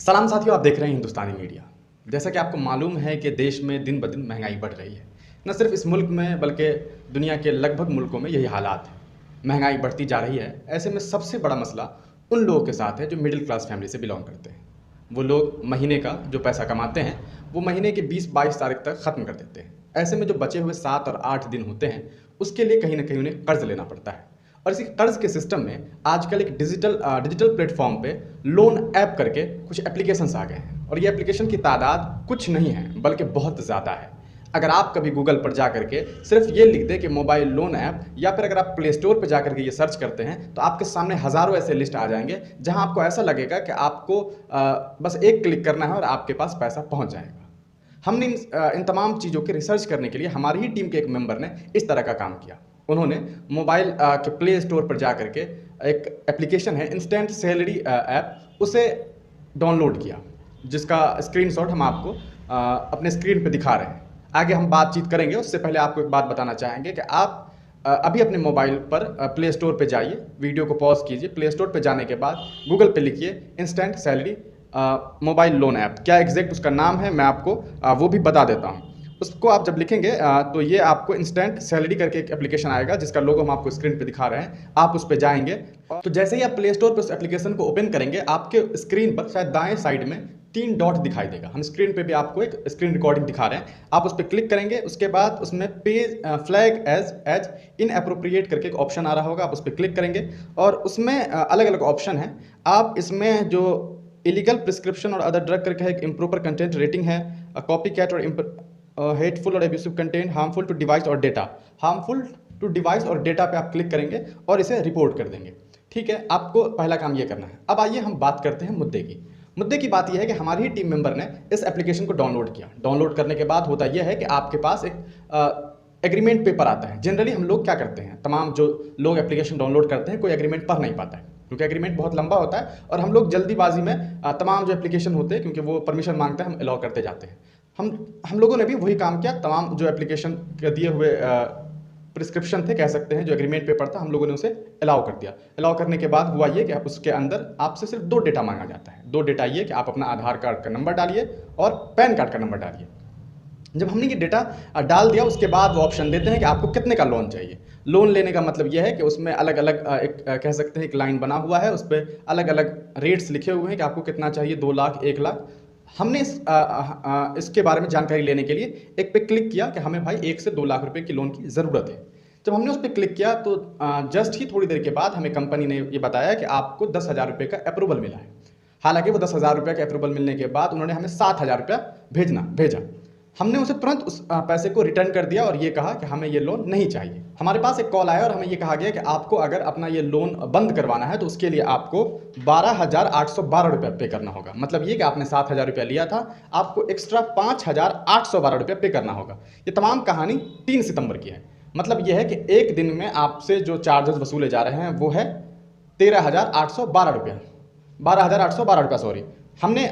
सलाम साथियों, आप देख रहे हैं हिंदुस्तानी मीडिया। जैसा कि आपको मालूम है कि देश में दिन ब दिन महंगाई बढ़ रही है। न सिर्फ इस मुल्क में बल्कि दुनिया के लगभग मुल्कों में यही हालात है। महंगाई बढ़ती जा रही है। ऐसे में सबसे बड़ा मसला उन लोगों के साथ है जो मिडिल क्लास फैमिली से बिलोंग करते हैं। वो लोग महीने का जो पैसा कमाते हैं वो महीने की 20-22 तारीख तक ख़त्म कर देते हैं। ऐसे में जो बचे हुए 7 और 8 दिन होते हैं उसके लिए कहीं ना कहीं उन्हें कर्ज लेना पड़ता है। और इसी कर्ज के सिस्टम में आजकल एक डिजिटल प्लेटफॉर्म पे लोन ऐप करके कुछ एप्लीकेशंस आ गए हैं। और ये एप्लीकेशन की तादाद कुछ नहीं है बल्कि बहुत ज़्यादा है। अगर आप कभी गूगल पर जा करके सिर्फ ये लिख दें कि मोबाइल लोन ऐप, या फिर अगर आप प्ले स्टोर पर जा करके ये सर्च करते हैं तो आपके सामने हज़ारों ऐसे लिस्ट आ जाएंगे जहां आपको ऐसा लगेगा कि आपको बस एक क्लिक करना है और आपके पास पैसा पहुंच जाएगा। हमने इन तमाम चीज़ों के रिसर्च करने के लिए हमारी ही टीम के एक मेंबर ने इस तरह का काम किया। उन्होंने मोबाइल के प्ले स्टोर पर जा करके एक एप्लीकेशन है इंस्टेंट सैलरी ऐप, उसे डाउनलोड किया, जिसका स्क्रीनशॉट हम आपको अपने स्क्रीन पे दिखा रहे हैं। आगे हम बातचीत करेंगे, उससे पहले आपको एक बात बताना चाहेंगे कि आप अभी अपने मोबाइल पर प्ले स्टोर पे जाइए, वीडियो को पॉज कीजिए। प्ले स्टोर पे जाने के बाद गूगल पे लिखिए instant salary mobile loan app. क्या एग्जैक्ट उसका नाम है मैं आपको वो भी बता देता हूँ। उसको आप जब लिखेंगे तो ये आपको इंस्टेंट सैलरी करके एक एप्लीकेशन आएगा जिसका लोगो हम आपको स्क्रीन पे दिखा रहे हैं। आप उस पर जाएंगे तो जैसे ही आप प्ले स्टोर पर उस एप्लीकेशन को ओपन करेंगे आपके स्क्रीन पर शायद दाएं साइड में 3 डॉट दिखाई देगा। हम स्क्रीन पे भी आपको एक स्क्रीन रिकॉर्डिंग दिखा रहे हैं। आप उस पर क्लिक करेंगे, उसके बाद उसमें page flag as inappropriate करके एक ऑप्शन आ रहा होगा। आप उस पर क्लिक करेंगे और उसमें अलग अलग ऑप्शन है। आप इसमें जो इलीगल प्रिस्क्रिप्शन और अदर ड्रग करके है, एक इम्प्रॉपर कंटेंट रेटिंग है, कॉपी कैट और हेटफुल और abusive content, harmful to device और डेटा, हार्मफुल टू डिवाइस और डेटा पे आप क्लिक करेंगे और इसे रिपोर्ट कर देंगे। ठीक है, आपको पहला काम ये करना है। अब आइए हम बात करते हैं मुद्दे की बात यह है कि हमारी ही टीम मेंबर ने इस एप्लीकेशन को डाउनलोड किया। डाउनलोड करने के बाद होता यह है कि आपके पास एक एग्रीमेंट पेपर आता है। जनरली हम लोग क्या करते हैं, तमाम जो लोग एप्लीकेशन डाउनलोड करते हैं कोई एग्रीमेंट पढ़ नहीं पाता है क्योंकि एग्रीमेंट बहुत लंबा होता है और हम लोग जल्दीबाजी में तमाम जो एप्लीकेशन होते हैं क्योंकि वो परमिशन मांगते हैं हम अलाउ करते जाते हैं। हम लोगों ने भी वही काम किया। तमाम जो एप्लीकेशन के दिए हुए प्रिस्क्रिप्शन थे, कह सकते हैं, जो एग्रीमेंट पेपर था, हम लोगों ने उसे अलाउ कर दिया। अलाउ करने के बाद हुआ ये कि उसके अंदर आपसे सिर्फ 2 डेटा मांगा जाता है। 2 डेटा ये कि आप अपना आधार कार्ड का नंबर डालिए और पैन कार्ड का नंबर डालिए। जब हमने ये डेटा डाल दिया उसके बाद वो ऑप्शन देते हैं कि आपको कितने का लोन चाहिए। लोन लेने का मतलब यह है कि उसमें अलग अलग एक कह सकते हैं एक लाइन बना हुआ है, उस पर अलग अलग रेट्स लिखे हुए हैं कि आपको कितना चाहिए, 2 लाख, 1 लाख। हमने इसके बारे में जानकारी लेने के लिए एक पे क्लिक किया कि हमें भाई 1 से 2 लाख रुपए की लोन की ज़रूरत है। जब हमने उस पर क्लिक किया तो जस्ट ही थोड़ी देर के बाद हमें कंपनी ने ये बताया कि आपको 10,000 रुपये का अप्रूवल मिला है। हालांकि वो 10,000 रुपये का अप्रूवल मिलने के बाद उन्होंने हमें 7,000 रुपया भेजा। हमने उसे तुरंत उस पैसे को रिटर्न कर दिया और ये कहा कि हमें ये लोन नहीं चाहिए। हमारे पास एक कॉल आया और हमें ये कहा गया कि आपको अगर अपना ये लोन बंद करवाना है तो उसके लिए आपको 12,812 रुपये पे करना होगा। मतलब ये कि आपने 7,000 रुपया लिया था, आपको एक्स्ट्रा 5,812 रुपये पे करना होगा। ये तमाम कहानी 3 सितंबर की है। मतलब ये है कि एक दिन में आपसे जो चार्जेस वसूले जा रहे हैं वो है 13,812 रुपया, 12,812 रुपया सॉरी। हमने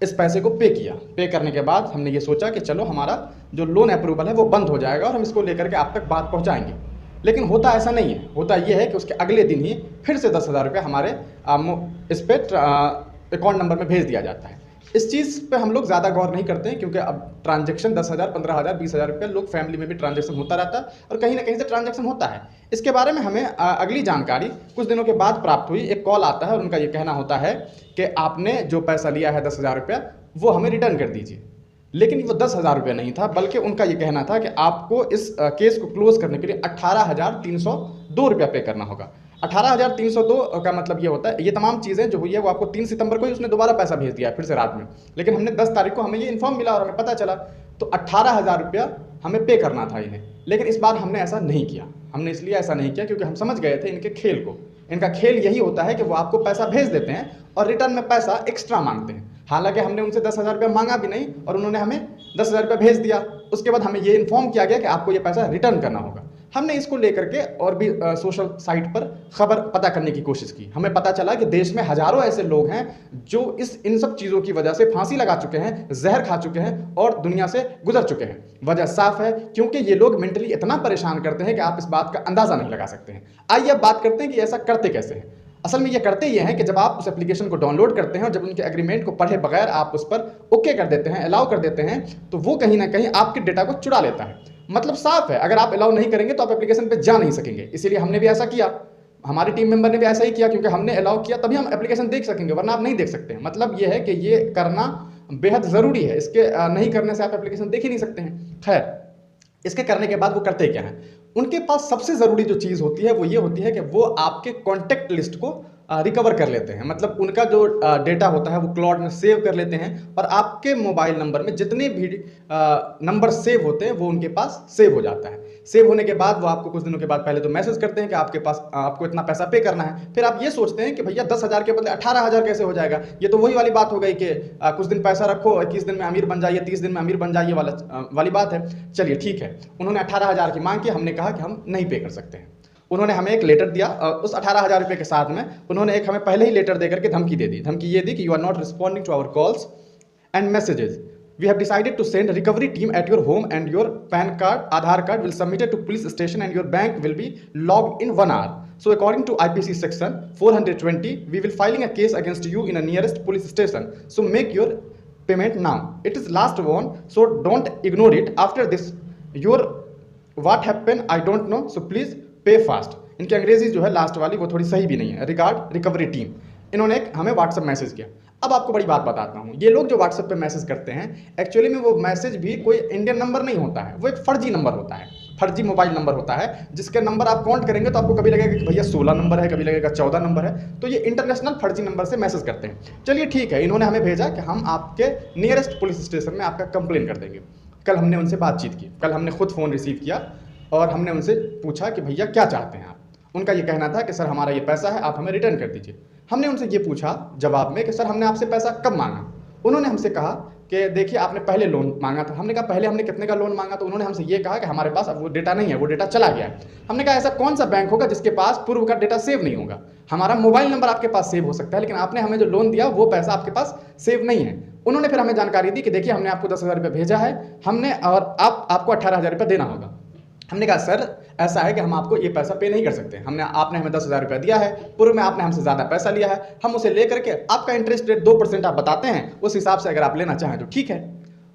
इस पैसे को पे किया। पे करने के बाद हमने ये सोचा कि चलो हमारा जो लोन अप्रूवल है वो बंद हो जाएगा और हम इसको लेकर के आप तक बात पहुंचाएंगे। लेकिन होता ऐसा नहीं है। होता ये है कि उसके अगले दिन ही फिर से 10,000 रुपये हमारे इस पर अकाउंट नंबर में भेज दिया जाता है। इस चीज़ पे हम लोग ज़्यादा गौर नहीं करते हैं क्योंकि अब ट्रांजैक्शन 10,000, 15,000, 20,000 रुपये लोग फैमिली में भी ट्रांजैक्शन होता रहता है और कहीं ना कहीं से ट्रांजैक्शन होता है। इसके बारे में हमें अगली जानकारी कुछ दिनों के बाद प्राप्त हुई। एक कॉल आता है और उनका ये कहना होता है कि आपने जो पैसा लिया है 10,000 रुपया वो हमें रिटर्न कर दीजिए। लेकिन वो 10,000 रुपये नहीं था, बल्कि उनका ये कहना था कि आपको इस केस को क्लोज करने के लिए 18,302 रुपया पे करना होगा। 18,302 का मतलब ये होता है, ये तमाम चीज़ें जो हुई है वो आपको 3 सितंबर को ही उसने दोबारा पैसा भेज दिया फिर से रात में। लेकिन हमने 10 तारीख को हमें ये इन्फॉर्म मिला और हमें पता चला तो 18,000 रुपया हमें पे करना था इन्हें। लेकिन इस बार हमने ऐसा नहीं किया। हमने इसलिए ऐसा नहीं किया क्योंकि हम समझ गए थे इनके खेल को। इनका खेल यही होता है कि वो आपको पैसा भेज देते हैं और रिटर्न में पैसा एक्स्ट्रा मांगते हैं। हालांकि हमने उनसे 10,000 रुपया मांगा भी नहीं और उन्होंने हमें 10,000 रुपया भेज दिया। उसके बाद हमें ये इन्फॉर्म किया गया कि आपको ये पैसा रिटर्न करना होगा। हमने इसको लेकर के और भी सोशल साइट पर खबर पता करने की कोशिश की। हमें पता चला कि देश में हजारों ऐसे लोग हैं जो इन सब चीज़ों की वजह से फांसी लगा चुके हैं, जहर खा चुके हैं और दुनिया से गुजर चुके हैं। वजह साफ है क्योंकि ये लोग मेंटली इतना परेशान करते हैं कि आप इस बात का अंदाज़ा नहीं लगा सकते हैं। आइए अब बात करते हैं कि ऐसा करते कैसे हैं। असल में ये करते ये हैं कि जब आप उस एप्लीकेशन को डाउनलोड करते हैं और जब उनके एग्रीमेंट को पढ़े बगैर आप उस पर ओके कर देते हैं, अलाउ कर देते हैं, तो वो कहीं ना कहीं आपके डेटा को चुरा लेता है। मतलब साफ है, अगर आप अलाउ नहीं करेंगे तो आप एप्लीकेशन पे जा नहीं सकेंगे। इसीलिए हमने भी ऐसा किया, हमारी टीम मेंबर ने भी ऐसा ही किया, क्योंकि हमने अलाउ किया तभी हम एप्लीकेशन देख सकेंगे, वरना आप नहीं देख सकते हैं। मतलब ये है कि ये करना बेहद ज़रूरी है, इसके नहीं करने से आप एप्लीकेशन देख ही नहीं सकते हैं। खैर, इसके करने के बाद वो करते क्या हैं, उनके पास सबसे ज़रूरी जो चीज़ होती है वो ये होती है कि वो आपके कॉन्टैक्ट लिस्ट को रिकवर कर लेते हैं। मतलब उनका जो डेटा होता है वो क्लाउड में सेव कर लेते हैं, और आपके मोबाइल नंबर में जितने भी नंबर सेव होते हैं वो उनके पास सेव हो जाता है। सेव होने के बाद वो आपको कुछ दिनों के बाद पहले तो मैसेज करते हैं कि आपके पास आपको इतना पैसा पे करना है। फिर आप ये सोचते हैं कि भैया 10,000 के बदले 18,000 कैसे हो जाएगा। ये तो वही वाली बात हो गई कि कुछ दिन पैसा रखो, 21 दिन में अमीर बन जाइए, 30 दिन में अमीर बन जाइए वाली बात है। चलिए ठीक है, उन्होंने 18,000 की मांग की, हमने कहा कि हम नहीं पे कर सकते हैं। उन्होंने हमें एक लेटर दिया, उस 18,000 रुपये के साथ में उन्होंने एक हमें पहले ही लेटर देकर के धमकी दे दी। धमकी ये दी कि you are not responding to our calls and messages, we have decided to send a recovery team at your home and your PAN card, Aadhaar card will submit it to police station and your bank will be logged in 1 hour. So according to IPC section 420, we will filing a case against you in a nearest police station. So make your payment now. It is last one, so don't ignore it. After this, your what happened I don't know, so please pay fast. इनकी अंग्रेजी जो है last वाली वो थोड़ी सही भी नहीं है। रिगार्ड रिकवरी टीम, इन्होंने एक हमें व्हाट्सएप मैसेज किया। अब आपको बड़ी बात बताता हूँ, ये लोग जो व्हाट्सएप पे मैसेज करते हैं एक्चुअली में वो मैसेज भी कोई इंडियन नंबर नहीं होता है, वो एक फर्जी नंबर होता है, फर्जी मोबाइल नंबर होता है, जिसके नंबर आप काउंट करेंगे तो आपको कभी लगेगा कि भैया 16 नंबर है, कभी लगेगा 14 नंबर है। तो ये इंटरनेशनल फर्जी नंबर से मैसेज करते हैं। चलिए ठीक है, इन्होंने हमें भेजा कि हम आपके नियरेस्ट पुलिस स्टेशन में आपका कंप्लेन कर देंगे। कल हमने उनसे बातचीत की, कल हमने खुद फ़ोन रिसीव किया और हमने उनसे पूछा कि भैया क्या चाहते हैं आप। उनका ये कहना था कि सर हमारा ये पैसा है, आप हमें रिटर्न कर दीजिए। हमने उनसे ये पूछा जवाब में कि सर हमने आपसे पैसा कब मांगा। उन्होंने हमसे कहा कि देखिए आपने पहले लोन मांगा था। हमने कहा पहले हमने कितने का लोन मांगा, तो उन्होंने हमसे ये कहा कि हमारे पास अब वो डेटा नहीं है, वो डेटा चला गया है। हमने कहा ऐसा कौन सा बैंक होगा जिसके पास पूर्व का डेटा सेव नहीं होगा। हमारा मोबाइल नंबर आपके पास सेव हो सकता है, लेकिन आपने हमें जो लोन दिया वो पैसा आपके पास सेव नहीं है। उन्होंने फिर हमें जानकारी दी कि देखिए हमने आपको 10,000 रुपये भेजा है, हमने और आपको 18,000 रुपये देना होगा। हमने कहा सर ऐसा है कि हम आपको ये पैसा पे नहीं कर सकते, आपने हमें 10,000 रुपया दिया है, पूर्व में आपने हमसे ज़्यादा पैसा लिया है, हम उसे लेकर के आपका इंटरेस्ट रेट 2% आप बताते हैं, उस हिसाब से अगर आप लेना चाहें तो ठीक है।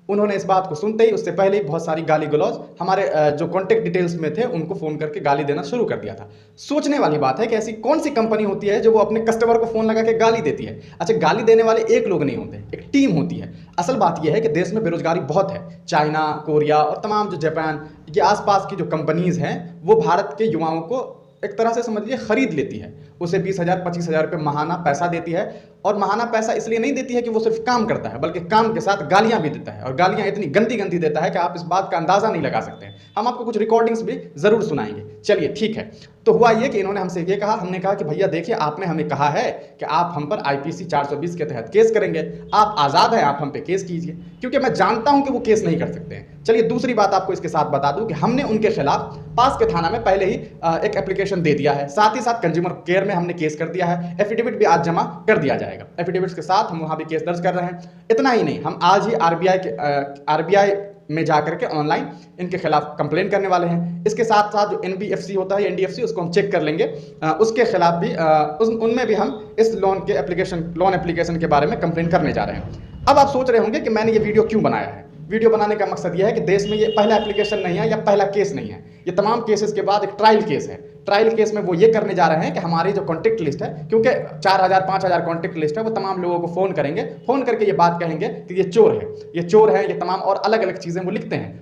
उन्होंने इस बात को सुनते ही उससे पहले ही बहुत सारी गाली गलौज हमारे जो कॉन्टैक्ट डिटेल्स में थे उनको फ़ोन करके गाली देना शुरू कर दिया था। सोचने वाली बात है कि ऐसी कौन सी कंपनी होती है जो वो अपने कस्टमर को फ़ोन लगा के गाली देती है। अच्छा, गाली देने वाले एक लोग नहीं होते, एक टीम होती है। असल बात यह है कि देश में बेरोजगारी बहुत है। चाइना, कोरिया और तमाम जो जापान ये आसपास की जो कंपनीज़ हैं वो भारत के युवाओं को एक तरह से समझिए खरीद लेती है, उसे 20,000 25,000 रुपये महाना पैसा देती है। और महाना पैसा इसलिए नहीं देती है कि वो सिर्फ काम करता है, बल्कि काम के साथ गालियां भी देता है, और गालियां इतनी गंदी गंदी देता है कि आप इस बात का अंदाज़ा नहीं लगा सकते हैं। हम आपको कुछ रिकॉर्डिंग्स भी ज़रूर सुनाएंगे। चलिए ठीक है, तो हुआ ये कि इन्होंने हमसे ये कहा, हमने कहा कि भैया देखिए आपने हमें कहा है कि आप हम पर IPC 420 के तहत केस करेंगे, आप आज़ाद हैं, आप हम पे केस कीजिए, क्योंकि मैं जानता हूं कि वो केस नहीं कर सकते हैं। चलिए दूसरी बात आपको इसके साथ बता दूं कि हमने उनके खिलाफ पास के थाना में पहले ही एक एप्लीकेशन दे दिया है, साथ ही साथ कंज्यूमर केयर में हमने केस कर दिया है, एफिडेविट भी आज जमा कर दिया जाएगा। एफिडेविट्स के साथ हम वहाँ भी केस दर्ज कर रहे हैं। इतना ही नहीं, हम आज ही RBI में जाकर के ऑनलाइन इनके खिलाफ कंप्लेन करने वाले हैं। इसके साथ साथ जो NBFC होता है, NDFC, उसको हम चेक कर लेंगे, उसके खिलाफ भी उनमें भी हम इस लोन एप्लीकेशन के बारे में कंप्लेन करने जा रहे हैं। अब आप सोच रहे होंगे कि मैंने ये वीडियो क्यों बनाया है। वीडियो बनाने का मकसद यह है कि देश में ये पहला एप्लीकेशन नहीं है या पहला केस नहीं है, ये तमाम केसेस के बाद एक ट्रायल केस है। ट्रायल केस में वो ये करने जा रहे हैं कि हमारी जो कॉन्टैक्ट लिस्ट है, क्योंकि 4,000 5,000 कॉन्टैक्ट लिस्ट है, वो तमाम लोगों को फ़ोन करेंगे, फ़ोन करके ये बात कहेंगे कि ये चोर है, ये चोर है, ये तमाम और अलग अलग चीज़ें वो लिखते हैं।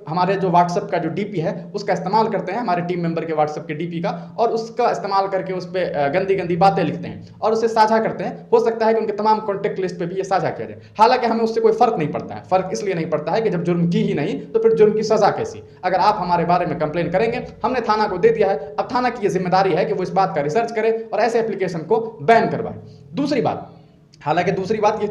हमारे जो व्हाट्सअप का जो DP है उसका इस्तेमाल करते हैं, हमारे टीम मेंबर के व्हाट्सअप के DP का, और उसका इस्तेमाल करके उस पर गंदी गंदी बातें लिखते हैं और उसे साझा करते हैं। हो सकता है कि उनके तमाम कॉन्टैक्ट लिस्ट पर भी ये साझा किया जाए। हालांकि हमें उससे कोई फ़र्क नहीं पड़ता है। फ़र्क इसलिए नहीं पड़ता है कि जब जुर्म की ही नहीं तो फिर जुर्म की सज़ा कैसी। अगर आप हमारे बारे में कंप्लेन करेंगे, हमने थाना को दे दिया है, अब थाना की ये जिम्मेदारी है कि वो इस बात का रिसर्च करे और ऐसे एप्लीकेशन को बैन करवाए। दूसरी बात, हालांकि दूसरी बात ये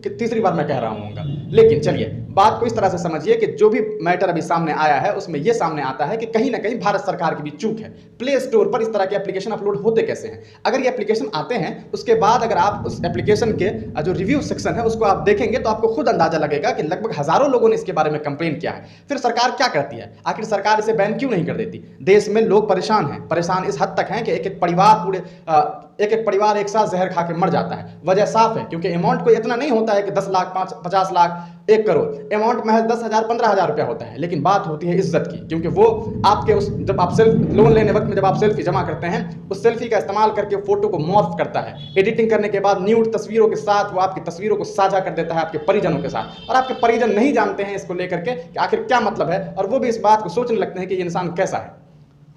तीसरी बार मैं कह रहा हूँ, लेकिन चलिए बात को इस तरह से समझिए कि जो भी मैटर अभी सामने आया है उसमें यह सामने आता है कि कहीं ना कहीं भारत सरकार की भी चूक है। प्ले स्टोर पर इस तरह के एप्लीकेशन अपलोड होते कैसे हैं? अगर ये एप्लीकेशन आते हैं उसके बाद अगर आप उस एप्लीकेशन के जो रिव्यू सेक्शन है उसको आप देखेंगे तो आपको खुद अंदाजा लगेगा कि लगभग हजारों लोगों ने इसके बारे में कंप्लेन किया है। फिर सरकार क्या करती है? आखिर सरकार इसे बैन क्यों नहीं कर देती? देश में लोग परेशान हैं, परेशान इस हद तक हैं कि एक एक परिवार एक साथ जहर खा के मर जाता है। वजह साफ है, क्योंकि अमाउंट कोई इतना नहीं होता है कि 10 लाख 50 लाख 1 करोड़। अमाउंट महज 10,000 15,000 रुपया होता है। लेकिन बात होती है इज्जत की, क्योंकि वो आपके उस जब आप लोन लेने वक्त में जब आप सेल्फी जमा करते हैं उस सेल्फी का इस्तेमाल करके फोटो को मॉर्फ करता है। एडिटिंग करने के बाद न्यूड तस्वीरों के साथ वो आपकी तस्वीरों को साझा कर देता है आपके परिजनों के साथ, और आपके परिजन नहीं जानते हैं इसको लेकर के कि आखिर क्या मतलब है, और वो भी इस बात को सोचने लगते हैं कि ये इंसान कैसा है।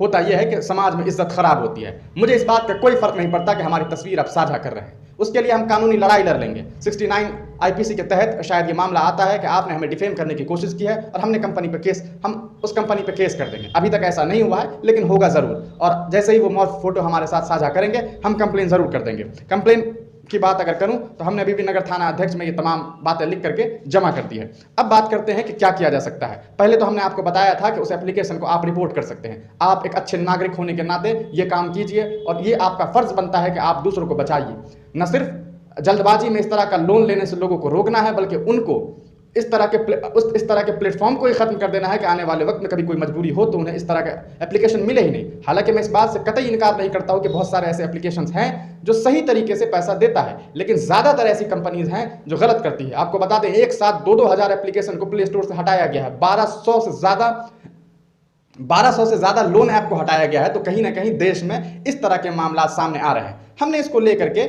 होता यह है कि समाज में इज्जत खराब होती है। मुझे इस बात का कोई फर्क नहीं पड़ता कि हमारी तस्वीर आप साझा कर रहे हैं, उसके लिए हम कानूनी लड़ाई लड़ लेंगे। 69 आईपीसी के तहत शायद ये मामला आता है कि आपने हमें डिफेम करने की कोशिश की है और हम उस कंपनी पे केस कर देंगे। अभी तक ऐसा नहीं हुआ है, लेकिन होगा जरूर, और जैसे ही वो मॉर्फ फोटो हमारे साथ साझा करेंगे हम कंप्लेन जरूर कर देंगे। कंप्लेन की बात अगर करूं तो हमने अभी भी नगर थाना अध्यक्ष में ये तमाम बातें लिख करके जमा कर दी है। अब बात करते हैं कि क्या किया जा सकता है। पहले तो हमने आपको बताया था कि उस एप्लीकेशन को आप रिपोर्ट कर सकते हैं। आप एक अच्छे नागरिक होने के नाते ये काम कीजिए, और ये आपका फर्ज बनता है कि आप दूसरों को बचाइए। न सिर्फ जल्दबाजी में इस तरह का लोन लेने से लोगों को रोकना है, बल्कि उनको इस तरह के प्लेटफॉर्म को ही खत्म कर देना है कि आने वाले वक्त में कभी कोई मजबूरी हो तो उन्हें इस तरह का एप्लीकेशन मिले ही नहीं। हालांकि मैं इस बात से कतई इनकार नहीं करता हूं कि बहुत सारे ऐसे एप्लीकेशंस हैं जो सही तरीके से पैसा देता है, लेकिन ज्यादातर ऐसी कंपनीज हैं जो गलत करती है। आपको बता दें, एक साथ 2-2 हज़ार एप्लीकेशन को प्ले स्टोर से हटाया गया है। 1200 से ज्यादा लोन ऐप को हटाया गया है। तो कहीं ना कहीं देश में इस तरह के मामला सामने आ रहे हैं। हमने इसको लेकर के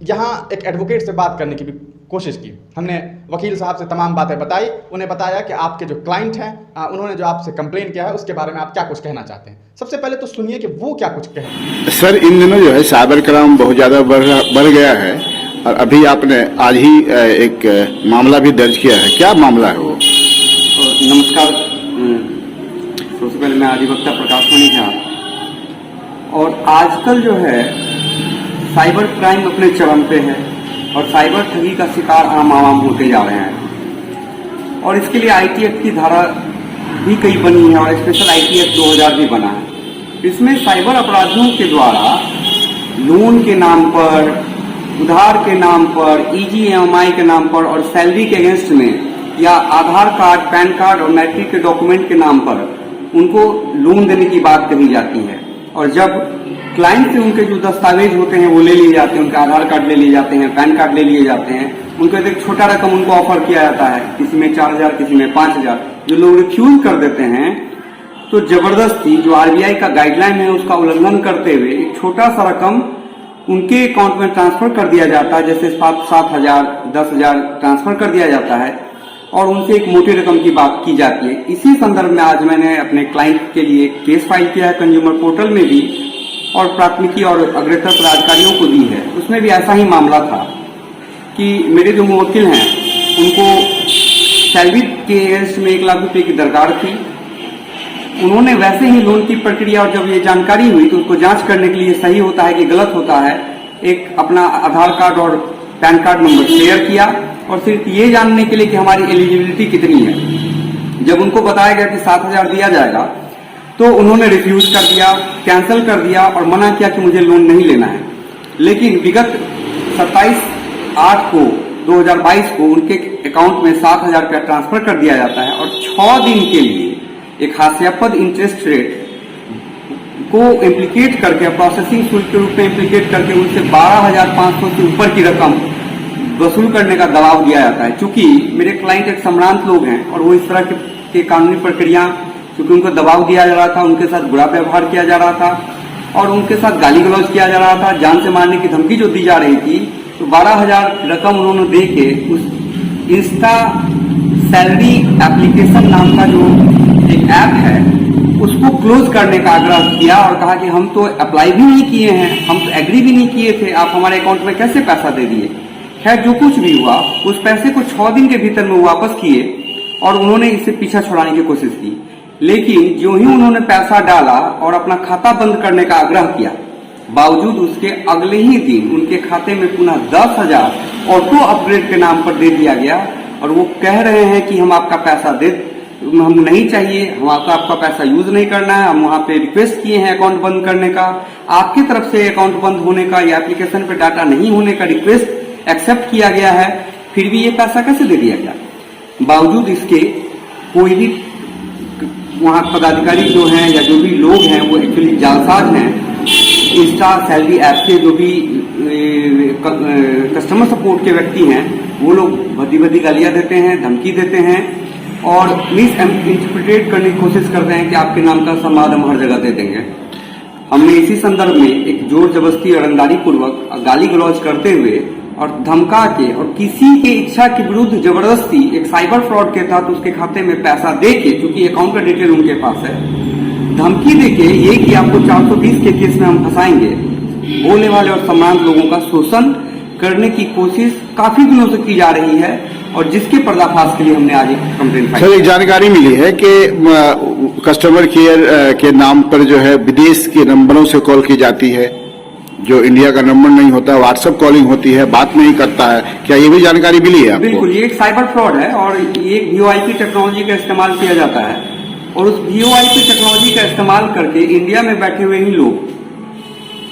यहाँ एक एडवोकेट से बात करने की भी कोशिश की। हमने वकील साहब से तमाम बातें बताई, उन्हें बताया कि आपके जो क्लाइंट हैं उन्होंने जो आपसे कंप्लेन किया है उसके बारे में आप क्या कुछ कहना चाहते हैं। सबसे पहले तो सुनिए कि वो क्या कुछ कहें। सर, इन दिनों जो है साइबर क्राइम बहुत ज़्यादा बढ़ गया है, और अभी आपने आज ही एक मामला भी दर्ज किया है। क्या मामला है वो? नमस्कार, सबसे पहले मैं अधिवक्ता प्रकाश मणि झा। और आजकल जो है साइबर क्राइम अपने चरम पे है, और साइबर ठगी का शिकार आम होते जा रहे हैं। और इसके लिए आईटी एक्ट की धारा भी कई बनी है, और स्पेशल आईटी एक्ट 2000 भी बना है। इसमें साइबर अपराधियों के द्वारा लोन के नाम पर, उधार के नाम पर, ईजीएमआई के नाम पर और सैलरी के अगेंस्ट में, या आधार कार्ड, पैन कार्ड और मैट्रिक के डॉक्यूमेंट के नाम पर उनको लोन देने की बात कही जाती है। और जब क्लाइंट से उनके जो दस्तावेज होते हैं वो ले लिए जाते हैं, उनके आधार कार्ड ले लिए जाते हैं, पैन कार्ड ले लिए जाते हैं, उनको एक छोटा रकम उनको ऑफर किया जाता है, किसी में 4,000, किसी में 5,000। जो लोग रिफ्यूज कर देते हैं तो जबरदस्ती जो आरबीआई का गाइडलाइन है उसका उल्लंघन करते हुए एक छोटा सा रकम उनके अकाउंट में ट्रांसफर कर दिया जाता है, जैसे 7,000, 10,000 ट्रांसफर कर दिया जाता है, और उनसे एक मोटी रकम की बात की जाती है। इसी संदर्भ में आज मैंने अपने क्लाइंट के लिए केस फाइल किया है कंज्यूमर पोर्टल में भी, और प्राथमिकी और अग्रतर पदाधिकारियों को दी है। उसमें भी ऐसा ही मामला था कि मेरे जो मुवक्किल हैं उनको सैलरी के एगेंस्ट में 1 लाख रुपए की दरकार थी। उन्होंने वैसे ही लोन की प्रक्रिया, और जब ये जानकारी हुई तो उसको जांच करने के लिए सही होता है कि गलत होता है, एक अपना आधार कार्ड और पैन कार्ड नंबर शेयर किया, और सिर्फ ये जानने के लिए कि हमारी एलिजिबिलिटी कितनी है। जब उनको बताया गया कि 7,000 दिया जाएगा तो उन्होंने रिफ्यूज कर दिया, कैंसिल कर दिया और मना किया कि मुझे लोन नहीं लेना है। लेकिन विगत 27/8/2022 को उनके अकाउंट में 7,000 रुपया ट्रांसफर कर दिया जाता है, और 6 दिन के लिए एक हास्यास्पद इंटरेस्ट रेट को इम्प्लीकेट करके, प्रोसेसिंग शुल्क के रूप में इम्प्लीकेट करके उनसे 12,500 से ऊपर की रकम वसूल करने का दबाव दिया जाता है। चूंकि मेरे क्लाइंट एक सम्रांत लोग हैं और वो इस तरह के कानूनी प्रक्रिया, क्योंकि उनको दबाव दिया जा रहा था, उनके साथ बुरा व्यवहार किया जा रहा था और उनके साथ गाली गलौज किया जा रहा था, जान से मारने की धमकी जो दी जा रही थी, तो 12,000 रकम उन्होंने दे के उस इंस्टा सैलरी एप्लीकेशन नाम का जो एक ऐप है उसको क्लोज करने का आग्रह किया, और कहा कि हम तो अप्लाई भी नहीं किए हैं, हम तो एग्री भी नहीं किए थे, आप हमारे अकाउंट में कैसे पैसा दे दिए। खैर, जो कुछ भी हुआ उस पैसे को 6 दिन के भीतर में वापस किए, और उन्होंने इससे पीछा छुड़ाने की कोशिश की। लेकिन जो ही उन्होंने पैसा डाला और अपना खाता बंद करने का आग्रह किया, बावजूद उसके अगले ही दिन उनके खाते में पुनः 10,000 ऑटो अपग्रेड के नाम पर दे दिया गया, और वो कह रहे हैं कि हम आपका पैसा हम नहीं चाहिए, हम आपका पैसा यूज नहीं करना है। हम वहां पे रिक्वेस्ट किए हैं अकाउंट बंद करने का, आपकी तरफ से अकाउंट बंद होने का या एप्लीकेशन पे डाटा नहीं होने का रिक्वेस्ट एक्सेप्ट किया गया है, फिर भी ये पैसा कैसे दे दिया गया? बावजूद इसके कोई भी वहां पदाधिकारी जो हैं या जो भी लोग हैं वो एक्चुअली जालसाज हैं। इंस्टा सैलरी ऐप से जो भी कस्टमर सपोर्ट के व्यक्ति हैं वो लोग भद्दी गालियां देते हैं, धमकी देते हैं और मिस इंटरप्रिटेट करने की कोशिश करते हैं कि आपके नाम का संवाद हम हर जगह दे देंगे। हमने इसी संदर्भ में एक जोर जबरदस्ती अड़ंदारी पूर्वक गाली गलौज करते हुए और धमका के और किसी के इच्छा के विरुद्ध जबरदस्ती एक साइबर फ्रॉड के तहत उसके खाते में पैसा दे के, क्योंकि अकाउंट का डिटेल उनके पास है, धमकी देके ये कि आपको 420 के केस में हम फंसाएंगे, बोलने वाले और सम्मानित लोगों का शोषण करने की कोशिश काफी दिनों से की जा रही है और जिसके पर्दाफाश के लिए हमने आज एक कंप्लेंट फाइल। सर, एक जानकारी मिली है कि कस्टमर केयर के नाम पर जो है विदेश के नंबरों से कॉल की जाती है, जो इंडिया का नंबर नहीं होता, व्हाट्सएप कॉलिंग होती है, बात नहीं करता है। क्या ये भी जानकारी मिली है आपको? बिल्कुल, ये एक साइबर फ्रॉड है और ये VoIP टेक्नोलॉजी का इस्तेमाल किया जाता है और उस VoIP टेक्नोलॉजी का इस्तेमाल करके इंडिया में बैठे हुए ही लोग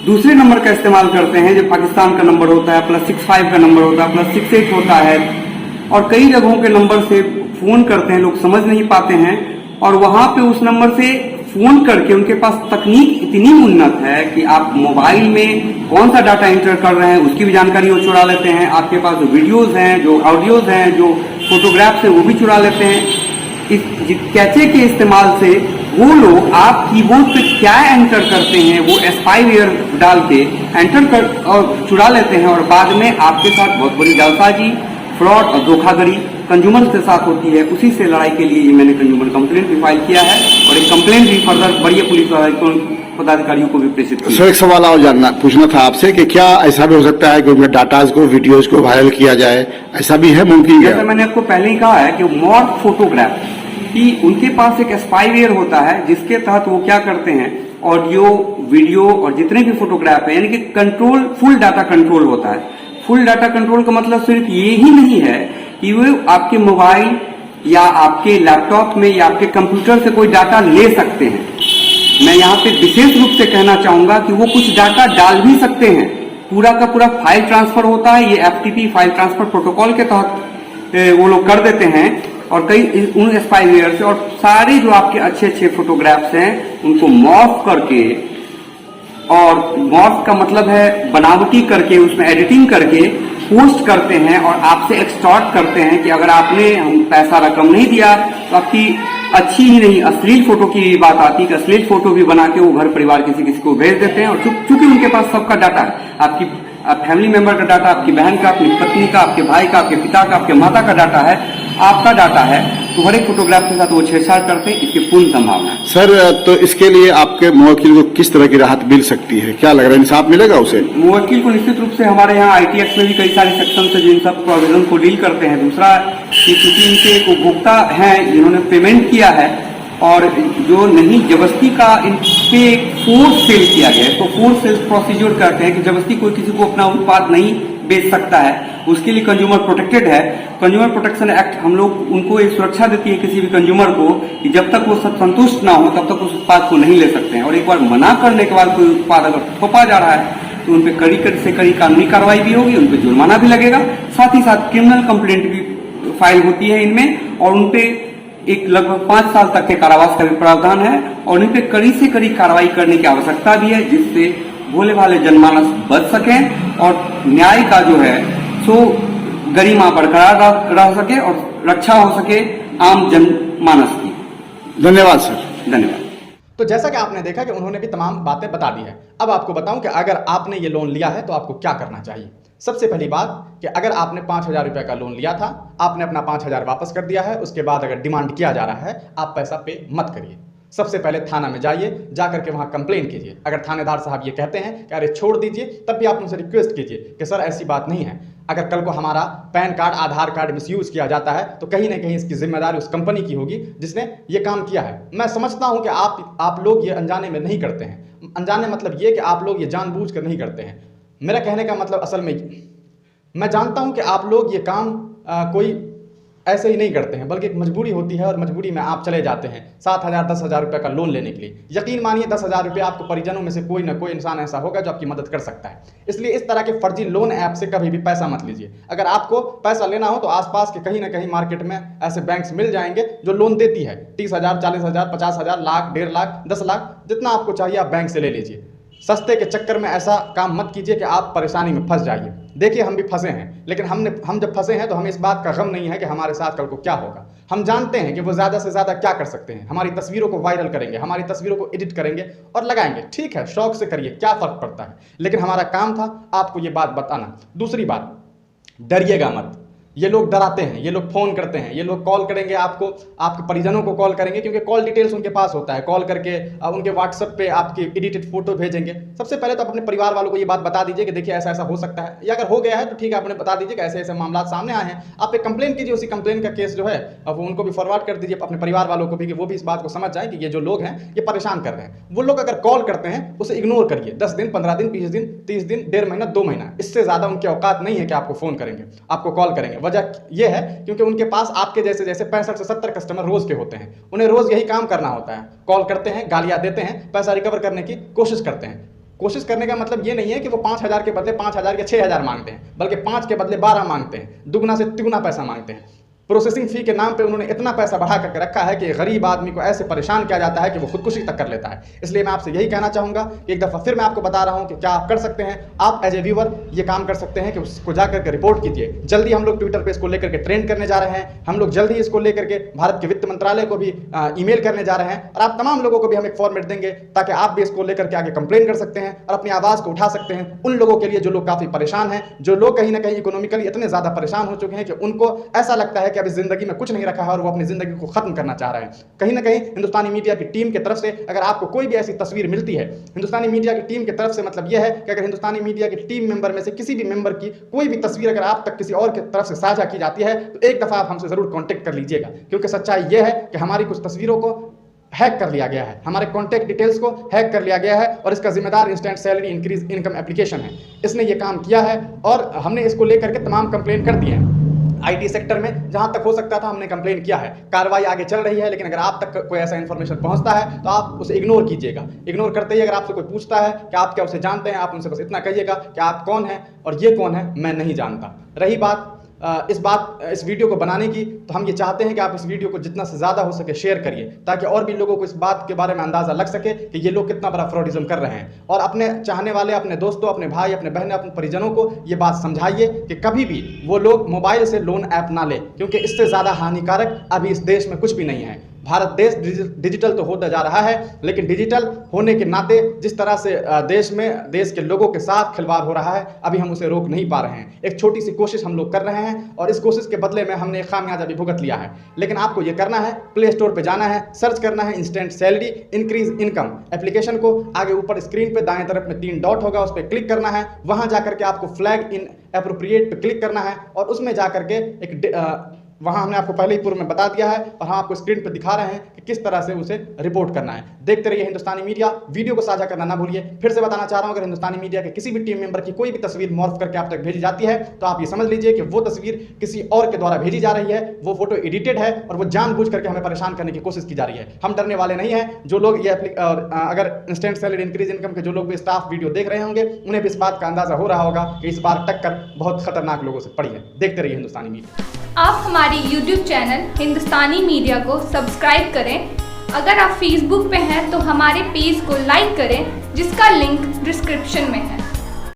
दूसरे नंबर का इस्तेमाल करते हैं, जो पाकिस्तान का नंबर होता है, +65 का नंबर होता है, +68 होता है और कई जगहों के नंबर से फोन करते हैं, लोग समझ नहीं पाते हैं और वहां पे उस नंबर से फोन करके उनके पास तकनीक इतनी उन्नत है कि आप मोबाइल में कौन सा डाटा एंटर कर रहे हैं उसकी भी जानकारी वो चुरा लेते हैं। आपके पास जो वीडियोज हैं, जो ऑडियोज हैं, जो फोटोग्राफ्स हैं वो भी चुरा लेते हैं। इस कैचे के इस्तेमाल से वो लोग आप कीबोर्ड पे क्या एंटर करते हैं वो स्पाईवेयर डाल के एंटर कर और चुरा लेते हैं और बाद में आपके साथ बहुत बड़ी जालसाजी, फ्रॉड और धोखाधड़ी कंज्यूमर के साथ होती है। उसी से लड़ाई के लिए मैंने कंज्यूमर कंप्लेंट भी फाइल किया है और एक कंप्लेंट भी फर्दर बड़ी पुलिस पदाधिकारियों को भी प्रेषित किया। सर, एक सवाल और पूछना था आपसे कि क्या ऐसा भी हो सकता है कि उनके डाटाज को, वीडियोज को वायरल किया जाए? ऐसा भी है मुमकिन? जैसा मैंने आपको पहले ही कहा है कि मॉर्फ फोटोग्राफ कि उनके पास एक स्पाईवेयर होता है जिसके तहत वो क्या करते हैं, ऑडियो, वीडियो और जितने भी फोटोग्राफ है, यानी कि कंट्रोल, फुल डाटा कंट्रोल होता है। फुल डाटा कंट्रोल का मतलब सिर्फ ये ही नहीं है कि वो आपके मोबाइल या आपके लैपटॉप में या आपके कंप्यूटर से कोई डाटा ले सकते हैं। मैं यहाँ पे विशेष रूप से कहना चाहूंगा कि वो कुछ डाटा डाल भी सकते हैं। पूरा का पूरा फाइल ट्रांसफर होता है, ये FTP फाइल ट्रांसफर प्रोटोकॉल के तहत वो लोग कर देते हैं और कई उन स्पाईवेयर से और सारे जो आपके अच्छे अच्छे फोटोग्राफ्स हैं उनको मॉर्फ करके, और मॉर्फ का मतलब है बनावटी करके, उसमें एडिटिंग करके पोस्ट करते हैं और आपसे एक्सटॉर्ट करते हैं कि अगर आपने पैसा रकम नहीं दिया तो आपकी अच्छी ही नहीं अश्लील फोटो की बात आती है कि अश्लील फोटो भी बना के वो घर परिवार किसी को भेज देते हैं। और चूंकि उनके पास सबका डाटा है, आपकी फैमिली मेंबर का डाटा, आपकी बहन का, अपनी पत्नी का, आपके भाई का, आपके पिता का, आपके माता का डाटा है, आपका डाटा है, तो हर एक फोटोग्राफ के साथ वो छेड़छाड़ करते हैं। इसकी पूर्ण संभावना है। सर, तो इसके लिए आपके मुवक्किल को किस तरह की राहत मिल सकती है? क्या लग रहा है, इंसाफ मिलेगा उसे? मुवक्किल को निश्चित रूप से हमारे यहाँ IT एक्ट में भी कई सारे सेक्शन है जिन सब प्रोविजन को डील करते हैं। दूसरा कि चूंकि इनके एक उपभोक्ता हैं जिन्होंने पेमेंट किया है और जो नहीं, जबरदस्ती का इन पे फोर्स सेल किया गया है, तो फोर्स सेल्स प्रोसीजर कहते हैं कि जबरदस्ती कोई किसी को अपना उत्पाद नहीं बेच सकता है, उसके लिए कंज्यूमर प्रोटेक्टेड है। कंज्यूमर प्रोटेक्शन एक्ट हम लोग उनको एक सुरक्षा देती है किसी भी कंज्यूमर को कि जब तक वो सब संतुष्ट ना हो तब तक उस उत्पाद को नहीं ले सकते हैं। और एक बार मना करने के बाद कोई उत्पाद अगर थोपा जा रहा है तो उन पर कड़ी से कड़ी कानूनी कार्रवाई भी होगी, उन पर जुर्माना भी लगेगा, साथ ही साथ क्रिमिनल कंप्लेंट भी फाइल होती है इनमें और उन पे एक लगभग 5 साल तक के कारावास का भी प्रावधान है और इन पे कड़ी से कड़ी कार्रवाई करने की आवश्यकता भी है जिससे भोले भाले जनमानस बच सकें और न्याय का जो है सो गरिमा बरकरार रह सके और रक्षा हो सके आम जनमानस की। धन्यवाद सर। धन्यवाद। तो जैसा कि आपने देखा कि उन्होंने भी तमाम बातें बता दी है। अब आपको बताऊं कि अगर आपने ये लोन लिया है तो आपको क्या करना चाहिए। सबसे पहली बात कि अगर आपने 5,000 रुपये का लोन लिया था, आपने अपना 5,000 वापस कर दिया है, उसके बाद अगर डिमांड किया जा रहा है, आप पैसा पे मत करिए। सबसे पहले थाना में जाइए, जा करके वहाँ कंप्लेन कीजिए। अगर थानेदार साहब ये कहते हैं कि अरे छोड़ दीजिए, तब भी आप उनसे रिक्वेस्ट कीजिए कि सर ऐसी बात नहीं है। अगर कल को हमारा पैन कार्ड, आधार कार्ड मिसयूज़ किया जाता है तो कहीं ना कहीं इसकी जिम्मेदारी उस कंपनी की होगी जिसने ये काम किया है। मैं समझता हूँ कि आप लोग ये अनजाने में नहीं करते हैं। अनजाने मतलब ये कि आप लोग ये जानबूझ कर नहीं करते हैं। मेरा कहने का मतलब असल में मैं जानता हूँ कि आप लोग ये काम कोई ऐसे ही नहीं करते हैं, बल्कि एक मजबूरी होती है और मजबूरी में आप चले जाते हैं 7,000 10,000 रुपये का लोन लेने के लिए। यकीन मानिए 10,000 रुपये आपको परिजनों में से कोई ना कोई इंसान ऐसा होगा जो आपकी मदद कर सकता है। इसलिए इस तरह के फर्जी लोन ऐप से कभी भी पैसा मत लीजिए। अगर आपको पैसा लेना हो तो आसपास के कहीं ना कहीं मार्केट में ऐसे बैंक्स मिल जाएंगे जो लोन देती है 30,000 40,000 50,000 लाख 1.5 लाख 10 लाख, जितना आपको चाहिए आप बैंक से ले लीजिए। सस्ते के चक्कर में ऐसा काम मत कीजिए कि आप परेशानी में फंस जाइए। देखिए हम भी फंसे हैं, लेकिन हम जब फंसे हैं तो हमें इस बात का गम नहीं है कि हमारे साथ कल को क्या होगा। हम जानते हैं कि वो ज़्यादा से ज़्यादा क्या कर सकते हैं। हमारी तस्वीरों को वायरल करेंगे, हमारी तस्वीरों को एडिट करेंगे और लगाएंगे। ठीक है, शौक से करिए, क्या फ़र्क पड़ता है, लेकिन हमारा काम था आपको ये बात बताना। दूसरी बात, डरिएगा मत। ये लोग डराते हैं, ये लोग फ़ोन करते हैं, ये लोग कॉल करेंगे आपको, आपके परिजनों को कॉल करेंगे, क्योंकि कॉल डिटेल्स उनके पास होता है। कॉल करके उनके व्हाट्सएप पे आपकी एडिटेड फोटो भेजेंगे। सबसे पहले तो आप अपने परिवार वालों को ये बात बता दीजिए कि देखिए ऐसा ऐसा हो सकता है, या अगर हो गया है तो ठीक है, आपने बता दीजिए कि ऐसे ऐसे मामला सामने आए हैं। आप एक कंप्लेन कीजिए, उसी कंप्लेन का केस जो है अब उनको भी फॉरवर्ड कर दीजिए अपने परिवार वालों को भी, कि वो भी इस बात को समझ जाए कि ये जो लोग हैं ये परेशान कर रहे हैं। वो लोग अगर कॉल करते हैं उसे इग्नोर करिए। 10 दिन 15 दिन 20 दिन 30 दिन 1.5 महीना 2 महीना, इससे ज़्यादा उनके औकात नहीं है कि आपको फ़ोन करेंगे, आपको कॉल करेंगे। वजह यह है क्योंकि उनके पास आपके जैसे 65 से 70 कस्टमर रोज के होते हैं। उन्हें रोज यही काम करना होता है, कॉल करते हैं, गालियां देते हैं, पैसा रिकवर करने की कोशिश करते हैं। कोशिश करने का मतलब ये नहीं है कि वो 5,000 के बदले 5,000 या 6,000 मांगते हैं, बल्कि 5 के बदले 12 मांगते हैं, दुगना से तिगुना पैसा मांगते हैं। प्रोसेसिंग फ़ी के नाम पे उन्होंने इतना पैसा बढ़ा करके रखा है कि गरीब आदमी को ऐसे परेशान किया जाता है कि वो खुदकुशी तक कर लेता है। इसलिए मैं आपसे यही कहना चाहूँगा कि एक दफ़ा फिर मैं आपको बता रहा हूँ कि क्या आप कर सकते हैं। आप एज ए व्यूअर ये काम कर सकते हैं कि उसको जा करके रिपोर्ट कीजिए। जल्दी हम लोग ट्विटर पे इसको लेकर के ट्रेंड करने जा रहे हैं। हम लोग जल्दी इसको लेकर के भारत के वित्त मंत्रालय को भी ईमेल करने जा रहे हैं, और आप तमाम लोगों को भी हम एक फॉर्मेट देंगे ताकि आप भी इसको लेकर के आगे कंप्लेन कर सकते हैं और अपनी आवाज़ को उठा सकते हैं। उन लोगों के लिए जो लोग काफ़ी परेशान हैं, जो लोग कहीं ना कहीं इकोनॉमिकली इतने ज़्यादा परेशान हो चुके हैं कि उनको ऐसा लगता है कि अभी ज़िंदगी में कुछ नहीं रखा है और वो अपनी जिंदगी को खत्म करना चाह रहे हैं। कहीं ना कहीं हिंदुस्तानी मीडिया की टीम की तरफ से अगर आपको कोई भी ऐसी तस्वीर मिलती है, हिंदुस्तानी मीडिया की टीम की तरफ से मतलब यह है कि अगर हिंदुस्तानी मीडिया के टीम मेंबर में से किसी भी मेंबर की कोई भी तस्वीर अगर आप तक किसी और की तरफ से साझा की जाती है तो एक दफ़ा आप हमसे ज़रूर कॉन्टेक्ट कर लीजिएगा, क्योंकि सच्चाई यह है कि हमारी कुछ तस्वीरों को हैक कर लिया गया है, हमारे कॉन्टैक्ट डिटेल्स को हैक कर लिया गया है, और इसका जिम्मेदार instant salary increase income application है। इसने ये काम किया है और हमने इसको लेकर के तमाम कंप्लेन कर दिए हैं। आईटी सेक्टर में जहां तक हो सकता था हमने कंप्लेन किया है, कार्रवाई आगे चल रही है। लेकिन अगर आप तक कोई ऐसा इन्फॉर्मेशन पहुंचता है तो आप उसे इग्नोर कीजिएगा। इग्नोर करते ही अगर आपसे कोई पूछता है कि आप क्या उसे जानते हैं, आप उनसे बस इतना कहिएगा कि आप कौन हैं और ये कौन है, मैं नहीं जानता। रही बात इस वीडियो को बनाने की, तो हम ये चाहते हैं कि आप इस वीडियो को जितना से ज़्यादा हो सके शेयर करिए, ताकि और भी लोगों को इस बात के बारे में अंदाज़ा लग सके कि ये लोग कितना बड़ा फ्रॉडिज्म कर रहे हैं। और अपने चाहने वाले, अपने दोस्तों, अपने भाई, अपने बहनें, अपने परिजनों को ये बात समझाइए कि कभी भी वो लोग मोबाइल से लोन ऐप ना लें, क्योंकि इससे ज़्यादा हानिकारक अभी इस देश में कुछ भी नहीं है। भारत देश डिजिटल तो होता जा रहा है, लेकिन डिजिटल होने के नाते जिस तरह से देश के लोगों के साथ खिलवाड़ हो रहा है, अभी हम उसे रोक नहीं पा रहे हैं। एक छोटी सी कोशिश हम लोग कर रहे हैं और इस कोशिश के बदले में हमने खामियाजा भी भुगत लिया है। लेकिन आपको ये करना है, प्ले स्टोर पे जाना है, सर्च करना है instant salary increase income application को। आगे ऊपर स्क्रीन पे दाएं तरफ में 3 डॉट होगा, उस पर क्लिक करना है। वहां जाकर के आपको फ्लैग इन एप्रोप्रिएट पे क्लिक करना है और उसमें जाकर के एक वहाँ हमने आपको पहले ही पूर्व में बता दिया है और हम आपको स्क्रीन पर दिखा रहे हैं कि किस तरह से उसे रिपोर्ट करना है। देखते रहिए हिंदुस्तानी मीडिया, वीडियो को साझा करना ना भूलिए। फिर से बताना चाह रहा हूँ, अगर हिंदुस्तानी मीडिया के किसी भी टीम मेंबर की कोई भी तस्वीर मॉर्फ करके आप तक भेजी जाती है तो आप ये समझ लीजिए कि वो तस्वीर किसी और के द्वारा भेजी जा रही है, वो फोटो एडिटेड है और वो जानबूझ करके हमें परेशान करने की कोशिश की जा रही है। हम डरने वाले नहीं हैं। जो लोग ये अगर इंस्टेंट सैलरी इंक्रीज इनकम के जो लोग भी स्टाफ वीडियो देख रहे होंगे, उन्हें भी इस बात का अंदाजा हो रहा होगा कि इस बार टक्कर बहुत खतरनाक लोगों से पड़ी है। देखते रहिए हिंदुस्तानी मीडिया। आप हमारे YouTube चैनल हिंदुस्तानी मीडिया को सब्सक्राइब करें। अगर आप Facebook पे हैं तो हमारे पेज को लाइक करें, जिसका लिंक डिस्क्रिप्शन में है।